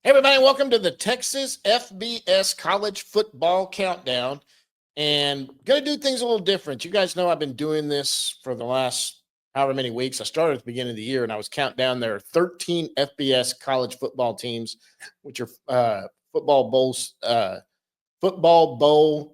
Hey, everybody, welcome to the Texas FBS College Football Countdown. And going to do things a little different. You guys know I've been doing this for the last however many weeks. I started at the beginning of the year and I was counting down there are 13 FBS college football teams, which are football bowls, football bowl.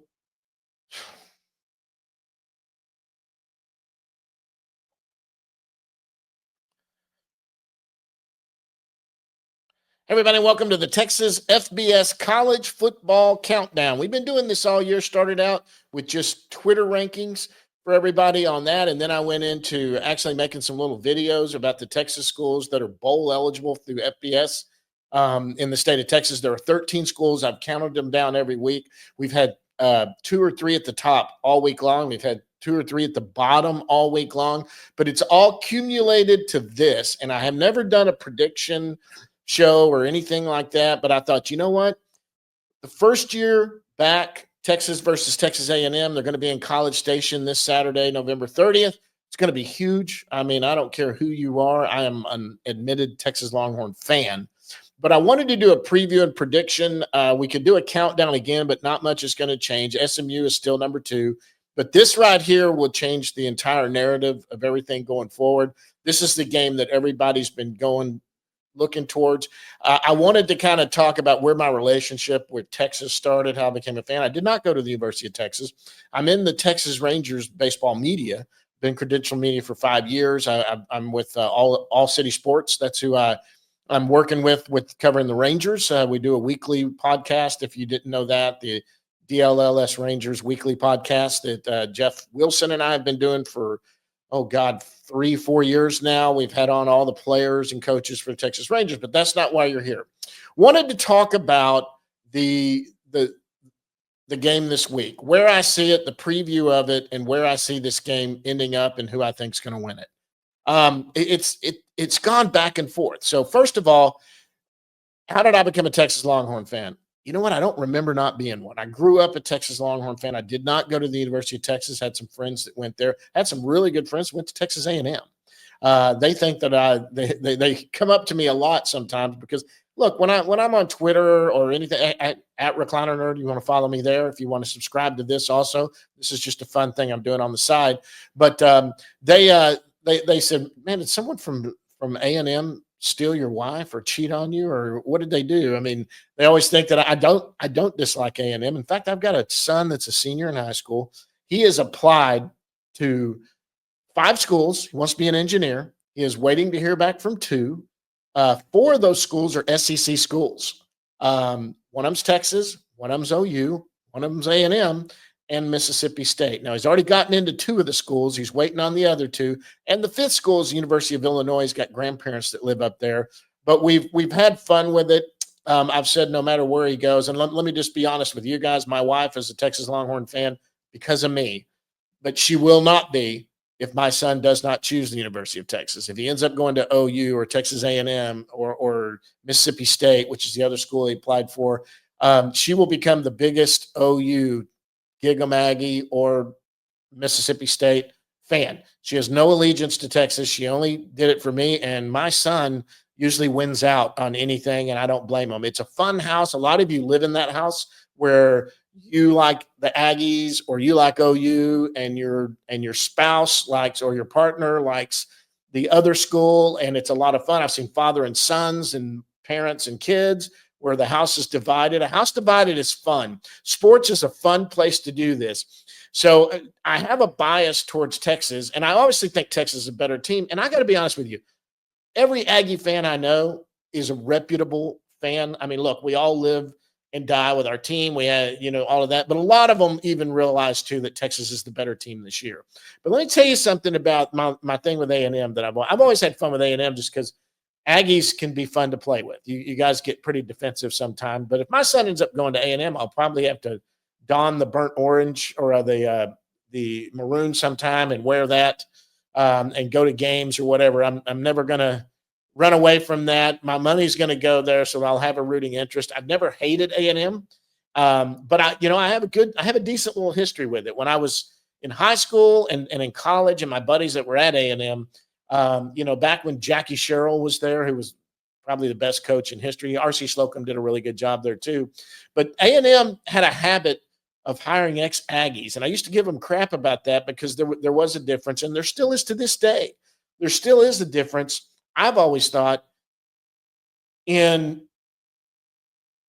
Everybody, welcome to the Texas FBS College Football Countdown. We've been doing this all year, started out with just Twitter rankings for everybody on that. And then I went into actually making some little videos about the Texas schools that are bowl eligible through FBS in the state of Texas. There are 13 schools. I've counted them down every week. We've had 2 or 3 at the top all week long. We've had 2 or 3 at the bottom all week long, but it's all cumulated to this. And I have never done a prediction show or anything like that, but I thought, you know what? The first year back, Texas versus Texas A&M, they're going to be in College Station this Saturday, November 30th. It's going to be huge. I mean, I don't care who you are. I am an admitted Texas Longhorn fan. But I wanted to do a preview and prediction. We could do a countdown again, but not much is going to change. SMU is still number 2. But this right here will change the entire narrative of everything going forward. This is the game that everybody's been looking towards. I wanted to kind of talk about where my relationship with Texas started, how I became a fan. I did not go to the University of Texas. I'm in the Texas Rangers baseball media, been credential media for 5 years. I'm with All City Sports. That's who I'm working with covering the Rangers. We do a weekly podcast. If you didn't know that, the DLLS Rangers weekly podcast that Jeff Wilson and I have been doing for, 3-4 years now. We've had on all the players and coaches for the Texas Rangers, but that's not why you're here. Wanted to talk about the game this week, where I see it, the preview of it, and where I see this game ending up and who I think is going to win it. It's gone back and forth. So first of all, how did I become a Texas Longhorn fan? You know what? I don't remember not being one. I grew up a Texas Longhorn fan. I did not go to the University of Texas. Had some friends that went there. Had some really good friends who went to Texas A&M. They think that they come up to me a lot sometimes because look, when I'm on Twitter or anything at Recliner Nerd, you want to follow me there. If you want to subscribe to this, also, this is just a fun thing I'm doing on the side. But they said, "Man, did someone from A&M steal your wife or cheat on you, or what did they do?" I mean, they always think that I don't dislike A&M. In fact, I've got a son that's a senior in high school. He has applied to 5 schools. He wants to be an engineer. He is waiting to hear back from 2. 4 of those schools are SEC schools. One of them's Texas, one of them's OU, one of them's A&M, and Mississippi State. Now, he's already gotten into 2 of the schools. He's waiting on the other 2. And the 5th school is the University of Illinois. He's got grandparents that live up there. But we've had fun with it. I've said no matter where he goes, and let me just be honest with you guys, my wife is a Texas Longhorn fan because of me, but she will not be if my son does not choose the University of Texas. If he ends up going to OU or Texas A&M or Mississippi State, which is the other school he applied for, she will become the biggest OU Gig Aggie or Mississippi State fan. She has no allegiance to Texas. She only did it for me, and my son usually wins out on anything, and I don't blame him. It's a fun house. A lot of you live in that house where you like the Aggies or you like OU, and your spouse likes or your partner likes the other school, and it's a lot of fun. I've seen father and sons and parents and kids where the house is divided. A house divided is fun. Sports is a fun place to do this. So I have a bias towards Texas, and I obviously think Texas is a better team. And I got to be honest with you, every Aggie fan I know is a reputable fan. I mean, look, we all live and die with our team. We had, all of that. But a lot of them even realize, too, that Texas is the better team this year. But let me tell you something about my thing with A&M that I've always had fun with A&M just because Aggies can be fun to play with. You guys get pretty defensive sometimes. But if my son ends up going to A&M, I'll probably have to don the burnt orange or the maroon sometime and wear that and go to games or whatever. I'm never going to run away from that. My money's going to go there, so I'll have a rooting interest. I've never hated A&M, but I have a decent little history with it. When I was in high school and in college, and my buddies that were at A&M, back when Jackie Sherrill was there, who was probably the best coach in history. R.C. Slocum did a really good job there too. But A&M had a habit of hiring ex-Aggies, and I used to give them crap about that because there was a difference, and there still is to this day. There still is a difference, I've always thought, in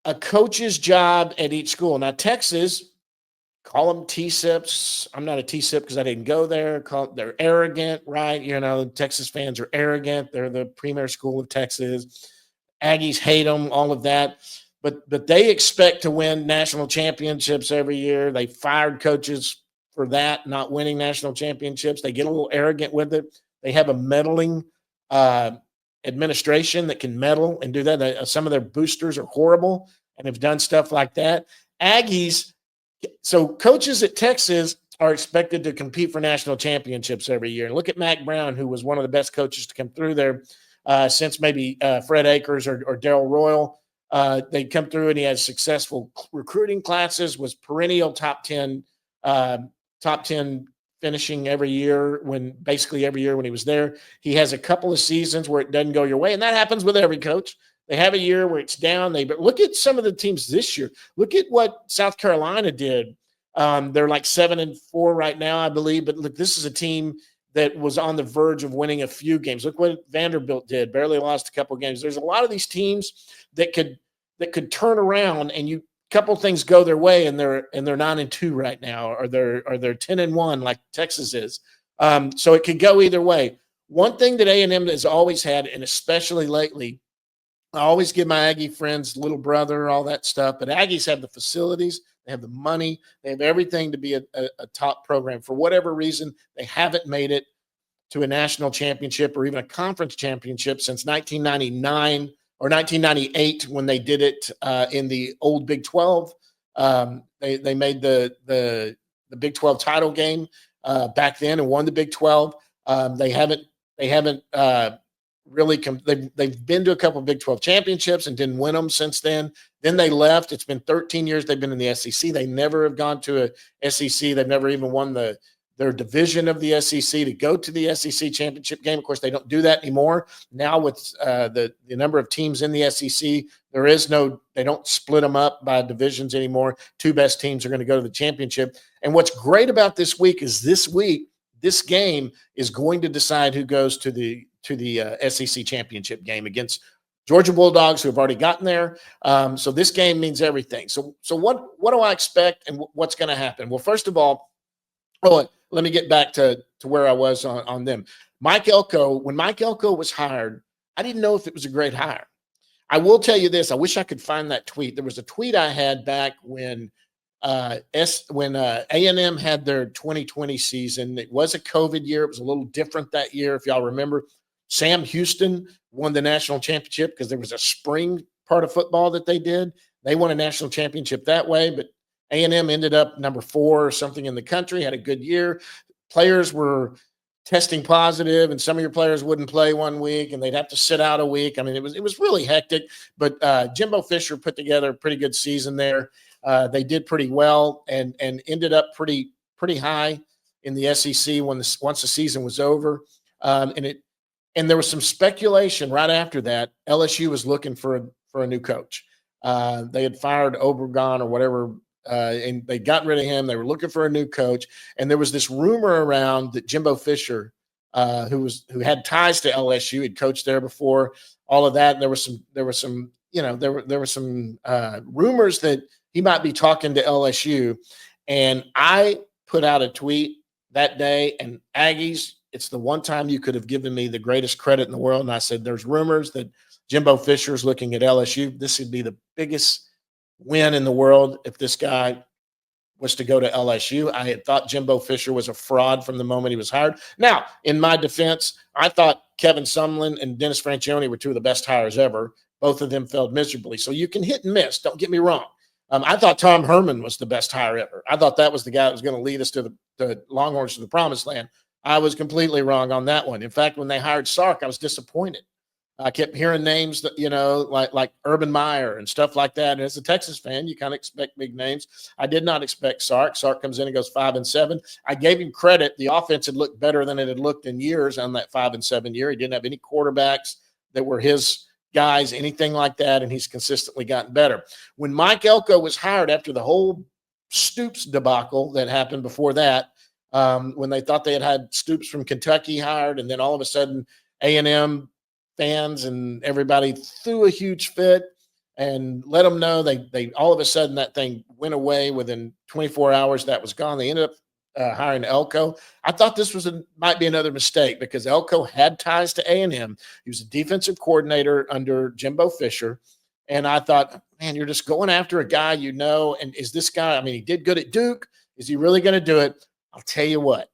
a coach's job at each school. Now, Texas, call them T-SIPs. I'm not a T-SIP because I didn't go there. They're arrogant, right? Texas fans are arrogant. They're the premier school of Texas. Aggies hate them, all of that. But they expect to win national championships every year. They fired coaches for that, not winning national championships. They get a little arrogant with it. They have a meddling administration that can meddle and do that. Some of their boosters are horrible and have done stuff like that. Aggies, so coaches at Texas are expected to compete for national championships every year. And look at Mac Brown, who was one of the best coaches to come through there since maybe Fred Akers or Darryl Royal. They come through and he has successful recruiting classes, was perennial top 10 finishing every year when he was there. He has a couple of seasons where it doesn't go your way, and that happens with every coach. They have a year where it's down. But look at some of the teams this year. Look at what South Carolina did. They're like 7-4 right now, I believe. But look, this is a team that was on the verge of winning a few games. Look what Vanderbilt did. Barely lost a couple of games. There's a lot of these teams that could turn around, and a couple things go their way, and they're 9-2 right now, or they're 10-1 like Texas is. So it could go either way. One thing that A&M has always had, and especially lately, I always give my Aggie friends little brother, all that stuff, but Aggies have the facilities, they have the money, they have everything to be a top program. For whatever reason, they haven't made it to a national championship or even a conference championship since 1999 or 1998 when they did it in the old Big 12. They made the Big 12 title game back then and won the Big 12. They haven't really they've been to a couple of Big 12 championships and didn't win them since then. Then they left. It's been 13 years they've been in the SEC. They never have gone to a SEC. They've never even won their division of the SEC to go to the SEC championship game. Of course, they don't do that anymore. Now with the number of teams in the SEC, they don't split them up by divisions anymore. Two best teams are going to go to the championship. And what's great about this week is this game is going to decide who goes to the SEC championship game against Georgia Bulldogs, who have already gotten there. So this game means everything. So what do I expect and what's going to happen? Well, first of all, let me get back to where I was on them. Mike Elko, when Mike Elko was hired, I didn't know if it was a great hire. I will tell you this. I wish I could find that tweet. There was a tweet I had back when A&M had their 2020 season. It was a COVID year. It was a little different that year, if y'all remember. Sam Houston won the national championship because there was a spring part of football that they did. They won a national championship that way, but A&M ended up number 4 or something in the country, had a good year. Players were testing positive, and some of your players wouldn't play one week, and they'd have to sit out a week. I mean, it was really hectic, but Jimbo Fisher put together a pretty good season there. They did pretty well and ended up pretty high in the SEC once the season was over. And there was some speculation right after that. LSU was looking for a new coach. They had fired Obregon or whatever, and they got rid of him. They were looking for a new coach, and there was this rumor around that Jimbo Fisher, who had ties to LSU, had coached there before, all of that. And there were some rumors that he might be talking to LSU. And I put out a tweet that day, and Aggies, it's the one time you could have given me the greatest credit in the world. And I said, there's rumors that Jimbo Fisher is looking at LSU. This would be the biggest win in the world if this guy was to go to LSU. I had thought Jimbo Fisher was a fraud from the moment he was hired. Now, in my defense, I thought Kevin Sumlin and Dennis Franchione were two of the best hires ever. Both of them failed miserably. So you can hit and miss. Don't get me wrong. I thought Tom Herman was the best hire ever. I thought that was the guy that was going to lead us to the Longhorns to the promised land. I was completely wrong on that one. In fact, when they hired Sark, I was disappointed. I kept hearing names that, like Urban Meyer and stuff like that. And as a Texas fan, you kind of expect big names. I did not expect Sark. Sark comes in and goes 5-7. I gave him credit. The offense had looked better than it had looked in years on that 5-7 year. He didn't have any quarterbacks that were his guys, anything like that, and he's consistently gotten better. When Mike Elko was hired after the whole Stoops debacle that happened before that, when they thought they had Stoops from Kentucky hired, and then all of a sudden A&M fans and everybody threw a huge fit and let them know they all of a sudden that thing went away within 24 hours. That was gone. They ended up hiring Elko. I thought this might be another mistake because Elko had ties to A&M. He was a defensive coordinator under Jimbo Fisher. And I thought, man, you're just going after a guy you know. And is this guy, I mean, he did good at Duke. Is he really going to do it? I'll tell you what,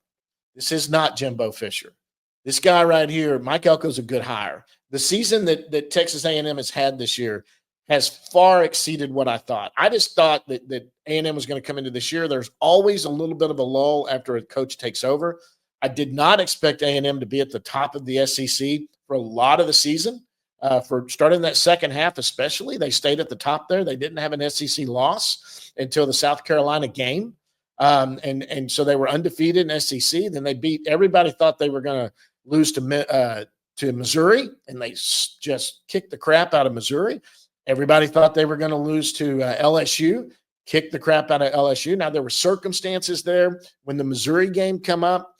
this is not Jimbo Fisher. This guy right here, Mike Elko's a good hire. The season that Texas A&M has had this year has far exceeded what I thought. I just thought that A&M was going to come into this year. There's always a little bit of a lull after a coach takes over. I did not expect A&M to be at the top of the SEC for a lot of the season. For starting that second half especially, they stayed at the top there. They didn't have an SEC loss until the South Carolina game. And so they were undefeated in SEC. Then they beat – everybody thought they were going to lose to Missouri, and they just kicked the crap out of Missouri. Everybody thought they were going to lose to LSU, kicked the crap out of LSU. Now, there were circumstances there when the Missouri game come up.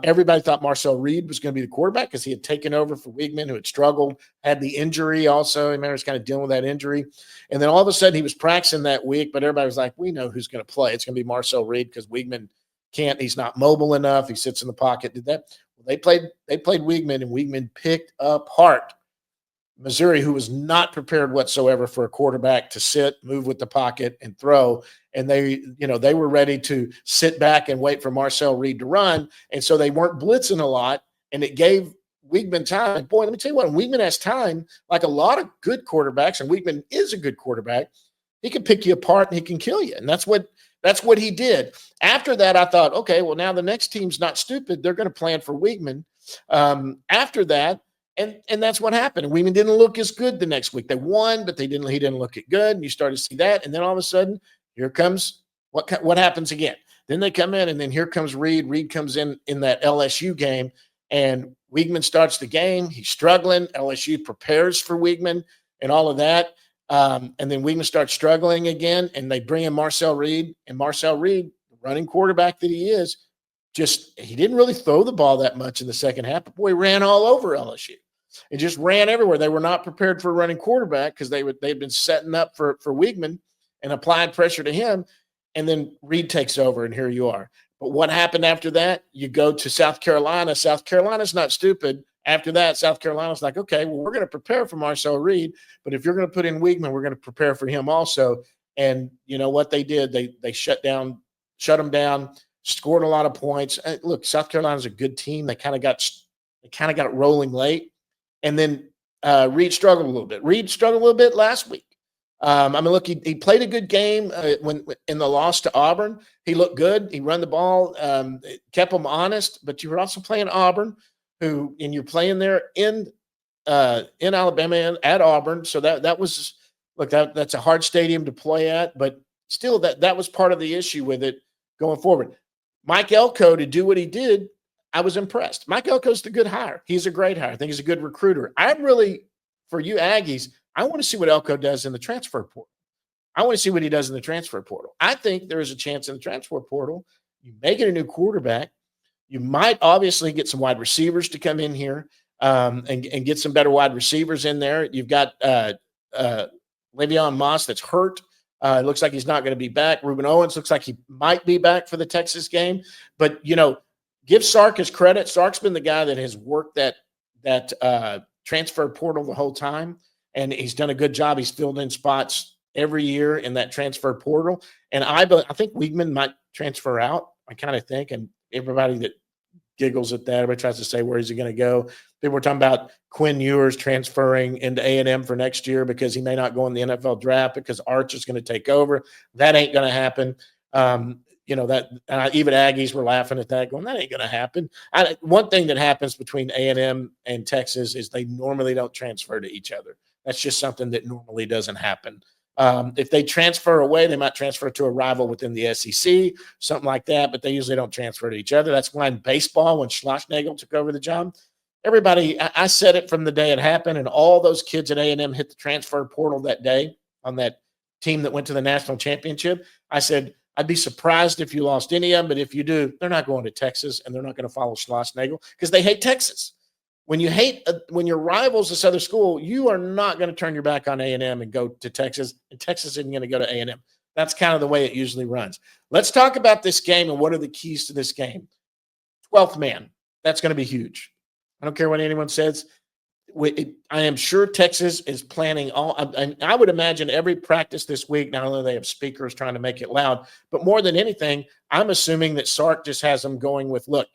Everybody thought Marcel Reed was going to be the quarterback because he had taken over for Weigman, who had struggled, had the injury also. He was kind of dealing with that injury. And then all of a sudden he was practicing that week, but everybody was like, we know who's going to play. It's going to be Marcel Reed because Weigman can't. He's not mobile enough. He sits in the pocket. Did that? Well, they played Weigman, and Weigman picked apart Missouri, who was not prepared whatsoever for a quarterback to sit, move with the pocket, and throw. And they were ready to sit back and wait for Marcel Reed to run. And so they weren't blitzing a lot, and it gave Weigman time. And boy, let me tell you what, when Weigman has time, like a lot of good quarterbacks, and Weigman is a good quarterback, he can pick you apart and he can kill you. And that's what he did. After that, I thought, okay, well, now the next team's not stupid. They're going to plan for Weigman. After that, and that's what happened. Weigman didn't look as good the next week. They won, but he didn't look as good. And you started to see that. And then all of a sudden, here comes what happens again. Then they come in, and then here comes Reed. Reed comes in that LSU game, and Weigman starts the game. He's struggling. LSU prepares for Weigman and all of that. And then Weigman starts struggling again, and they bring in Marcel Reed. And Marcel Reed, the running quarterback that he is, he didn't really throw the ball that much in the second half. But boy, he ran all over LSU. It just ran everywhere. They were not prepared for a running quarterback because they'd been setting up for Weigman and applying pressure to him. And then Reed takes over, and here you are. But what happened after that? You go to South Carolina. South Carolina's not stupid. After that, South Carolina's like, okay, well, we're going to prepare for Marcel Reed, but if you're going to put in Weigman, we're going to prepare for him also. And you know what they did? They shut him down, scored a lot of points. Look, South Carolina's a good team. They kind of got rolling late. And then Reed struggled a little bit. Reed struggled a little bit last week. Look, he played a good game when in the loss to Auburn. He looked good. He run the ball, kept them honest. But you were also playing Auburn, and you're playing there in Alabama and at Auburn. So that was that's a hard stadium to play at. But still, that was part of the issue with it going forward. Mike Elko, to do what he did, I was impressed. Mike Elko's the good hire. He's a great hire. I think he's a good recruiter. For you Aggies, I want to see what Elko does in the transfer portal. I want to see what he does in the transfer portal. I think there is a chance in the transfer portal. You may get a new quarterback. You might obviously get some wide receivers to come in here and get some better wide receivers in there. You've got Le'Veon Moss that's hurt. It looks like he's not going to be back. Reuben Owens looks like he might be back for the Texas game. But, give Sark his credit. Sark's been the guy that has worked that transfer portal the whole time, and he's done a good job. He's filled in spots every year in that transfer portal. And I think Weigman might transfer out, I kind of think, and everybody that giggles at that, everybody tries to say, where is he going to go? People were talking about Quinn Ewers transferring into A&M for next year because he may not go in the NFL draft because Arch is going to take over. That ain't going to happen. Even Aggies were laughing at that, going, that ain't going to happen. One thing that happens between A&M and Texas is they normally don't transfer to each other. That's just something that normally doesn't happen. If they transfer away, they might transfer to a rival within the SEC, something like that, but they usually don't transfer to each other. That's why in baseball, when Schlossnagle took over the job, everybody, I said it from the day it happened, and all those kids at A&M hit the transfer portal that day on that team that went to the national championship. I said, I'd be surprised if you lost any of them, but if you do, they're not going to Texas, and they're not going to follow Schlossnagle because they hate Texas. When you hate, when your rival's this other school, you are not going to turn your back on A&M and go to Texas, and Texas isn't going to go to A&M. That's kind of the way it usually runs. Let's talk about this game and what are the keys to this game. 12th man, that's going to be huge. I don't care what anyone says. I am sure Texas is planning and I would imagine every practice this week, not only they have speakers trying to make it loud, but more than anything, I'm assuming that Sark just has them going with, look,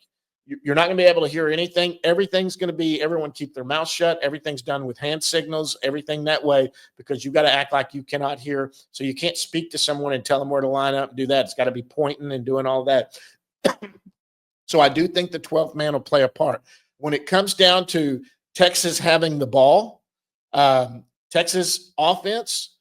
you're not going to be able to hear anything. Everything's going to be, everyone keep their mouth shut. Everything's done with hand signals, everything that way, because you've got to act like you cannot hear. So you can't speak to someone and tell them where to line up and do that. It's got to be pointing and doing all that. So I do think the 12th man will play a part. When it comes down to Texas having the ball, Texas offense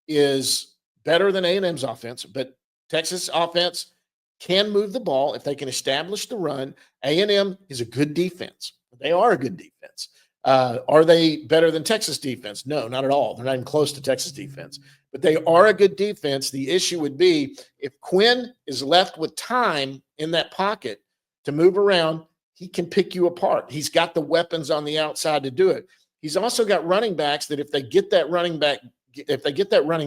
is better than A&M's offense, but Texas offense can move the ball if they can establish the run. A&M is a good defense. They are a good defense. Are they better than Texas defense? No, not at all. They're not even close to Texas defense, but they are a good defense. The issue would be if Quinn is left with time in that pocket to move around, he can pick you apart. He's got the weapons on the outside to do it. He's also got running backs that if they get that running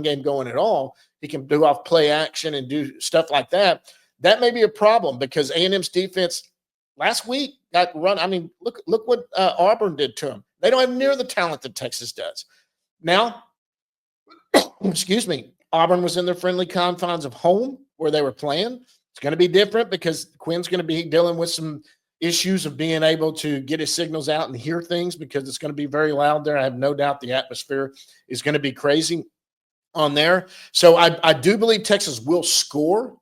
game going at all, he can do off play action and do stuff like that. That may be a problem because A&M's defense last week got run. I mean, look what Auburn did to him. They don't have near the talent that Texas does. Now, excuse me, Auburn was in their friendly confines of home where they were playing. It's going to be different because Quinn's going to be dealing with some issues of being able to get his signals out and hear things because it's going to be very loud there. I have no doubt the atmosphere is going to be crazy on there. So I do believe Texas will score.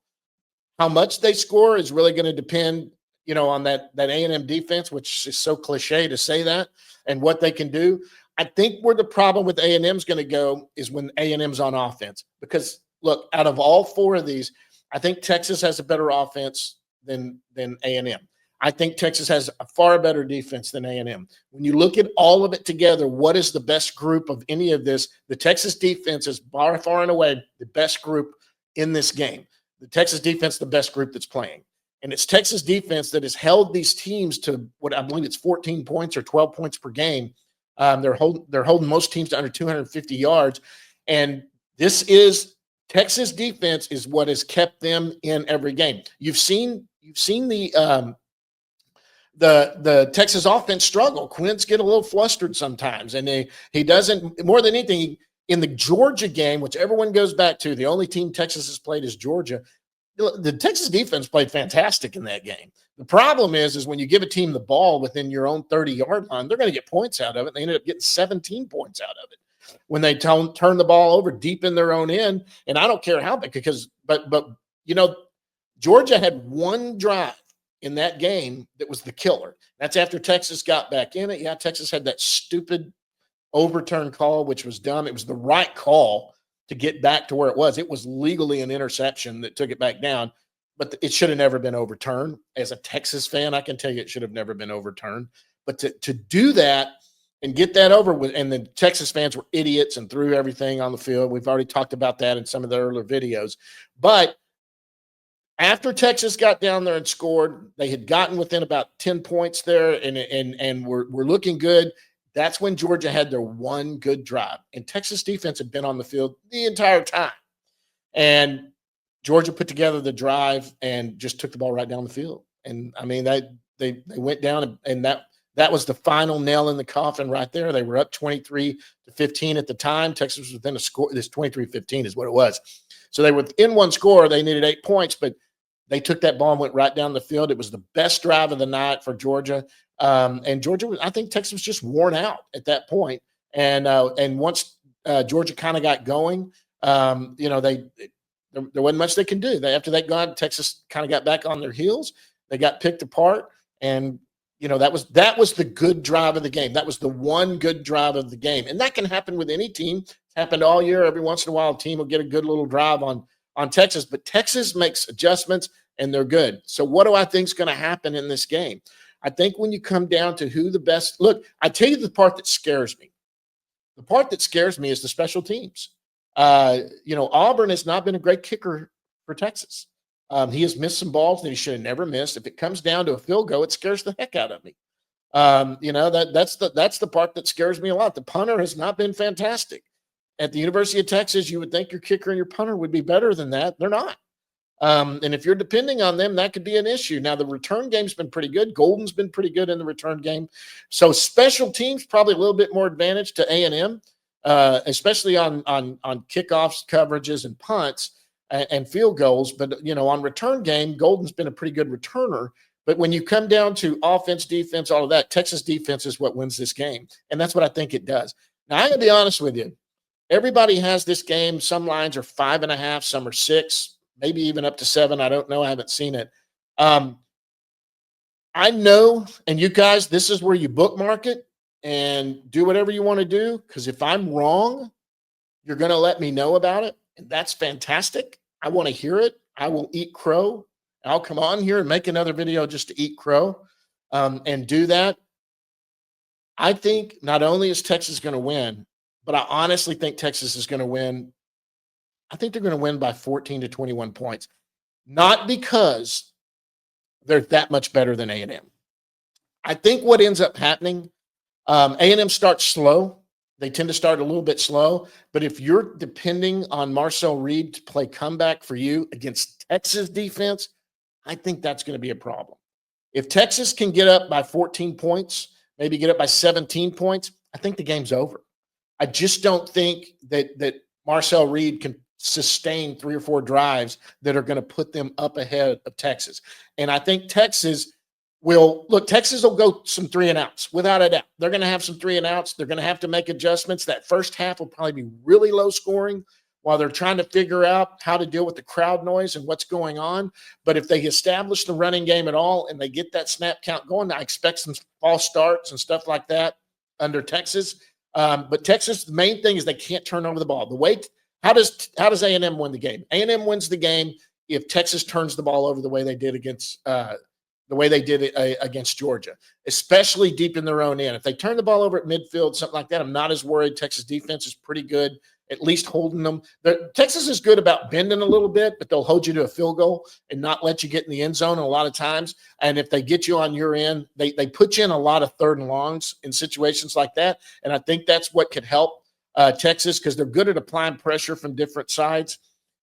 How much they score is really going to depend, on that A&M defense, which is so cliche to say that, and what they can do. I think where the problem with A&M is going to go is when A&M's on offense. Because, look, out of all four of these, I think Texas has a better offense than A&M. I think Texas has a far better defense than A&M. When you look at all of it together, what is the best group of any of this? The Texas defense is by far and away the best group in this game. The Texas defense, the best group that's playing. And it's Texas defense that has held these teams to what I believe it's 14 points or 12 points per game. They're holding most teams to under 250 yards. And this is Texas defense is what has kept them in every game. You've seen the Texas offense struggle. Quinn's get a little flustered sometimes, and he doesn't, more than anything, in the Georgia game, which everyone goes back to, the only team Texas has played is Georgia. The Texas defense played fantastic in that game. The problem is when you give a team the ball within your own 30-yard line, they're going to get points out of it. They ended up getting 17 points out of it when they turn the ball over deep in their own end. And I don't care how, but Georgia had one drive in that game that was the killer. That's after Texas got back in it. Yeah, Texas had that stupid overturn call, which was dumb. It was the right call to get back to where it was. It was legally an interception that took it back down, but it should have never been overturned. As a Texas fan, I can tell you it should have never been overturned. But to do that and get that over with, and the Texas fans were idiots and threw everything on the field. We've already talked about that in some of the earlier videos. But after Texas got down there and scored, they had gotten within about 10 points there and were looking good. That's when Georgia had their one good drive. And Texas defense had been on the field the entire time. And Georgia put together the drive and just took the ball right down the field. And, I mean, they went down, and that was the final nail in the coffin right there. They were up 23-15 at the time. Texas was within a score. This 23-15 is what it was. So they were within one score. They needed 8 points, but they took that ball and went right down the field. It was the best drive of the night for Georgia. And Georgia, I think Texas was just worn out at that point. And once Georgia kind of got going, there wasn't much they can do. After that gone, Texas kind of got back on their heels. They got picked apart, and that was the good drive of the game. That was the one good drive of the game, and that can happen with any team. It's happened all year. Every once in a while, a team will get a good little drive on Texas, but Texas makes adjustments, and they're good. So what do I think is going to happen in this game? I think when you come down to who the best look, I tell you the part that scares me. The part that scares me is the special teams. Auburn has not been a great kicker for Texas. He has missed some balls that he should have never missed. If it comes down to a field goal, it scares the heck out of me. That's the part that scares me a lot. The punter has not been fantastic. At the University of Texas, you would think your kicker and your punter would be better than that. They're not. And if you're depending on them, that could be an issue. Now, the return game's been pretty good. Golden's been pretty good in the return game. So special teams probably a little bit more advantage to A&M, especially on kickoffs, coverages, and punts and field goals. But, on return game, Golden's been a pretty good returner. But when you come down to offense, defense, all of that, Texas defense is what wins this game. And that's what I think it does. Now, I'm going to be honest with you. Everybody has this game. Some lines are 5.5, some are 6, maybe even up to 7. I don't know. I haven't seen it. I know, and you guys, this is where you bookmark it and do whatever you want to do. Because if I'm wrong, you're going to let me know about it. And that's fantastic. I want to hear it. I will eat crow. I'll come on here and make another video just to eat crow and do that. I think not only is Texas going to win, but I honestly think Texas is going to win. I think they're going to win by 14 to 21 points, not because they're that much better than A&M. I think what ends up happening, A&M starts slow. They tend to start a little bit slow, but if you're depending on Marcel Reed to play comeback for you against Texas defense, I think that's going to be a problem. If Texas can get up by 14 points, maybe get up by 17 points, I think the game's over. I just don't think that Marcel Reed can sustain 3 or 4 drives that are going to put them up ahead of Texas. And I think Texas will go some 3 and outs without a doubt. They're going to have some 3 and outs. They're going to have to make adjustments. That first half will probably be really low scoring while they're trying to figure out how to deal with the crowd noise and what's going on. But if they establish the running game at all and they get that snap count going, I expect some false starts and stuff like that under Texas. But Texas, the main thing is they can't turn over the ball. How does A&M win the game? A&M wins the game if Texas turns the ball over the way they did against Georgia, especially deep in their own end. If they turn the ball over at midfield, something like that, I'm not as worried. Texas defense is pretty good, at least holding them. Texas is good about bending a little bit, but they'll hold you to a field goal and not let you get in the end zone a lot of times. And if they get you on your end, they put you in a lot of 3rd and longs in situations like that. And I think that's what could help Texas, because they're good at applying pressure from different sides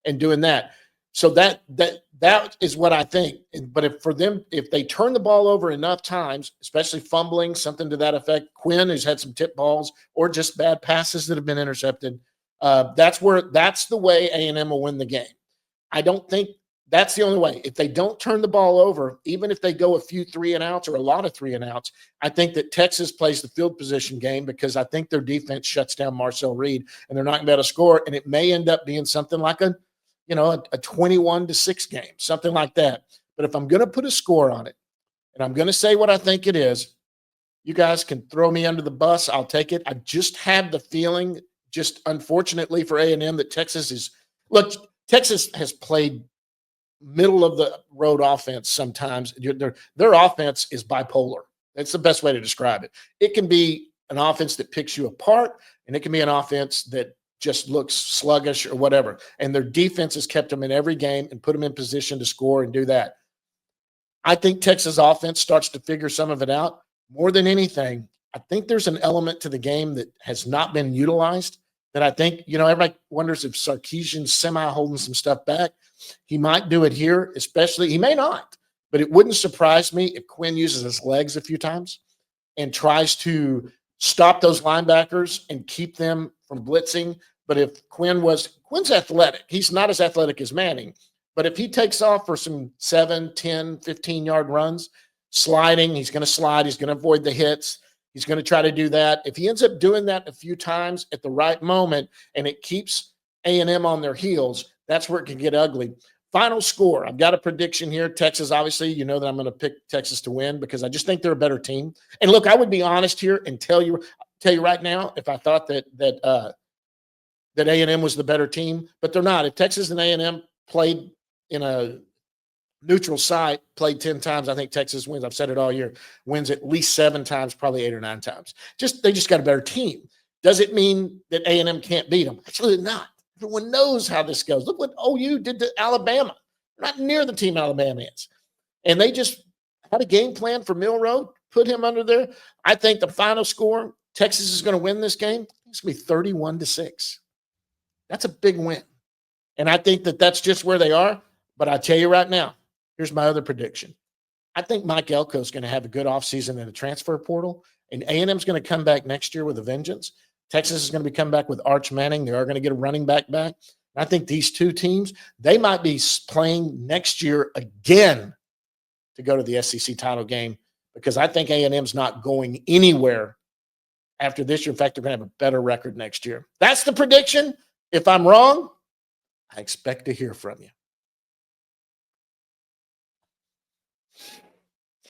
and doing that. So that is what I think. But if they turn the ball over enough times, especially fumbling, something to that effect, Quinn, who's had some tip balls or just bad passes that have been intercepted, that's the way A&M will win the game. I don't think that's the only way. If they don't turn the ball over, even if they go a few 3 and outs or a lot of 3 and outs, I think that Texas plays the field position game, because I think their defense shuts down Marcel Reed and they're not going to be able to score. And it may end up being something like a 21-6 game, something like that. But if I'm going to put a score on it and I'm going to say what I think it is, you guys can throw me under the bus. I'll take it. I just have the feeling, just unfortunately for A&M, that Texas has played middle of the road offense sometimes. Their offense is bipolar. That's the best way to describe it. It can be an offense that picks you apart, and it can be an offense that just looks sluggish or whatever. And their defense has kept them in every game and put them in position to score and do that. I think Texas offense starts to figure some of it out. More than anything, I think there's an element to the game that has not been utilized that I think, everybody wonders if Sarkisian's semi-holding some stuff back. He might do it here, especially. He may not, but it wouldn't surprise me if Quinn uses his legs a few times and tries to stop those linebackers and keep them from blitzing. But if Quinn's athletic, he's not as athletic as Manning, but if he takes off for some 7, 10, 15-yard runs, sliding, he's going to slide, he's going to avoid the hits, he's going to try to do that. If he ends up doing that a few times at the right moment and it keeps A&M on their heels, that's where it can get ugly. Final score, I've got a prediction here. Texas, obviously, you know that I'm going to pick Texas to win because I just think they're a better team. And look, I would be honest here and tell you right now if I thought that A&M was the better team, but they're not. If Texas and A&M played in a neutral site, played 10 times. I think Texas wins. I've said it all year, wins at least 7 times, probably 8 or 9 times. They just got a better team. Does it mean that A&M can't beat them? Absolutely not. Everyone knows how this goes. Look what OU did to Alabama. Not near the team Alabama is. And they just had a game plan for Milroe, put him under there. I think the final score, Texas is going to win this game. It's going to be 31-6. That's a big win. And I think that that's just where they are. But I tell you right now, here's my other prediction. I think Mike Elko is going to have a good offseason in the transfer portal, and A&M is going to come back next year with a vengeance. Texas is going to be coming back with Arch Manning. They are going to get a running back back. I think these two teams, they might be playing next year again to go to the SEC title game, because I think A&M's not going anywhere after this year. In fact, they're going to have a better record next year. That's the prediction. If I'm wrong, I expect to hear from you.